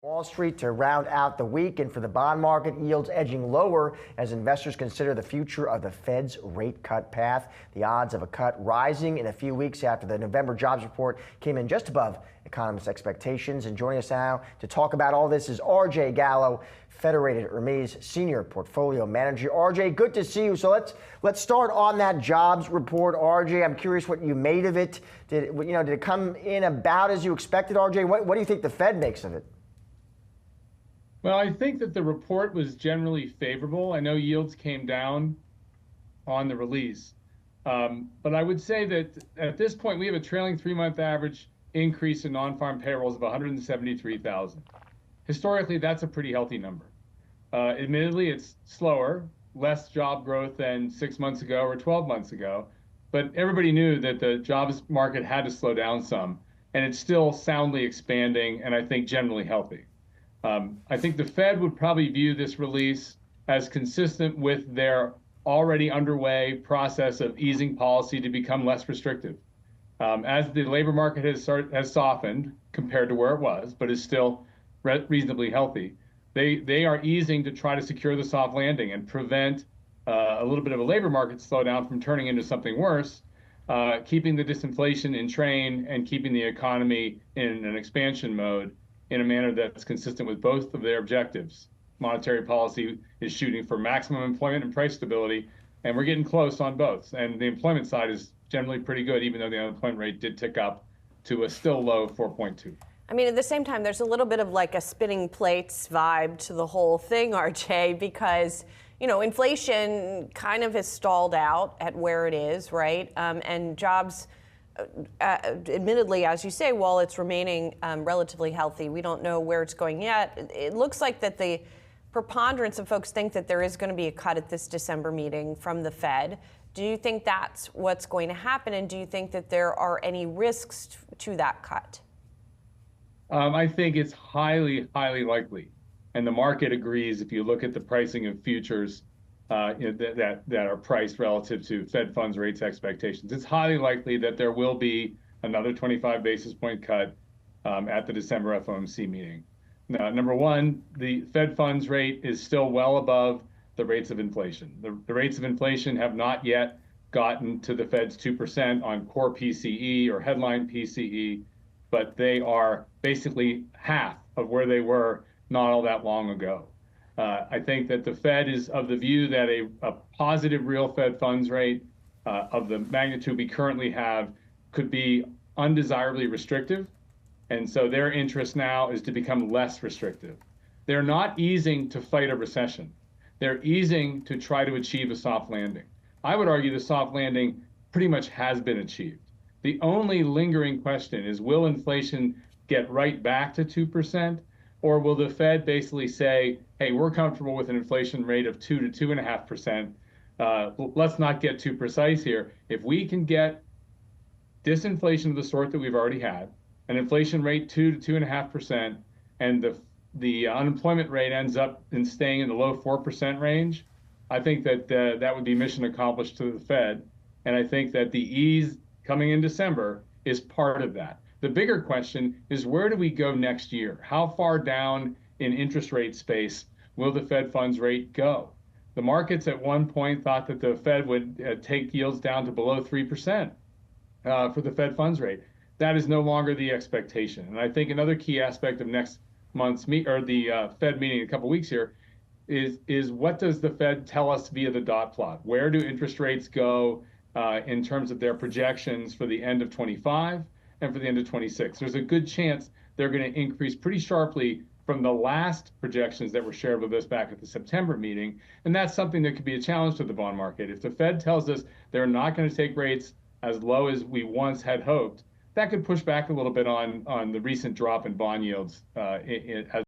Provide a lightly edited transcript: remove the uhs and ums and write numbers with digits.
Wall Street to round out the week, and for the bond market, yields edging lower as investors consider the future of the Fed's rate cut path. The odds of a cut rising in a few weeks after the November jobs report came in just above economists' expectations. And joining us now to talk about all this is RJ Gallo, Federated Hermes Senior Portfolio Manager. RJ, good to see you. So let's start on that jobs report. RJ, I'm curious what you made of it. Did it come in about as you expected, RJ? What do you think the Fed makes of it? Well, I think that the report was generally favorable. I know yields came down on the release, but I would say that at this point, we have a trailing three-month average increase in non-farm payrolls of 173,000. Historically, that's a pretty healthy number. Admittedly, it's slower, less job growth than 6 months ago or 12 months ago, but everybody knew that the jobs market had to slow down some, and it's still soundly expanding and I think generally healthy. I think the Fed would probably view this release as consistent with their already underway process of easing policy to become less restrictive. As the labor market has softened compared to where it was, but is still reasonably healthy, they are easing to try to secure the soft landing and prevent a little bit of a labor market slowdown from turning into something worse, keeping the disinflation in train and keeping the economy in an expansion mode in a manner that's consistent with both of their objectives. Monetary policy is shooting for maximum employment and price stability, and we're getting close on both. And the employment side is generally pretty good, even though the unemployment rate did tick up to a still low 4.2. I mean, at the same time, there's a little bit of like a spinning plates vibe to the whole thing, RJ, because, inflation kind of has stalled out at where it is, right? And jobs, admittedly, as you say, while it's remaining relatively healthy, we don't know where it's going yet. It looks like that the preponderance of folks think that there is going to be a cut at this December meeting from the Fed. Do you think that's what's going to happen? And do you think that there are any risks to that cut? I think it's highly, highly likely. And the market agrees if you look at the pricing of futures that are priced relative to Fed funds rates expectations. It's highly likely that there will be another 25 basis point cut at the December FOMC meeting. Now, number one, the Fed funds rate is still well above the rates of inflation. The rates of inflation have not yet gotten to the Fed's 2% on core PCE or headline PCE, but they are basically half of where they were not all that long ago. I think that the Fed is of the view that a positive real Fed funds rate of the magnitude we currently have could be undesirably restrictive. And so their interest now is to become less restrictive. They're not easing to fight a recession. They're easing to try to achieve a soft landing. I would argue the soft landing pretty much has been achieved. The only lingering question is, will inflation get right back to 2%? Or will the Fed basically say, hey, we're comfortable with an inflation rate of 2 to 2.5%. Let's not get too precise here. If we can get disinflation of the sort that we've already had, an inflation rate 2 to 2.5%, and the unemployment rate ends up in staying in the low 4% range, I think that that would be mission accomplished to the Fed. And I think that the ease coming in December is part of that. The bigger question is, where do we go next year? How far down in interest rate space will the Fed funds rate go? The markets at one point thought that the Fed would take yields down to below 3% for the Fed funds rate. That is no longer the expectation. And I think another key aspect of next month's the Fed meeting in a couple weeks here is what does the Fed tell us via the dot plot? Where do interest rates go in terms of their projections for the end of 25 and for the end of 26? There's a good chance they're going to increase pretty sharply from the last projections that were shared with us back at the September meeting. And that's something that could be a challenge to the bond market. If the Fed tells us they're not going to take rates as low as we once had hoped, that could push back a little bit on the recent drop in bond yields as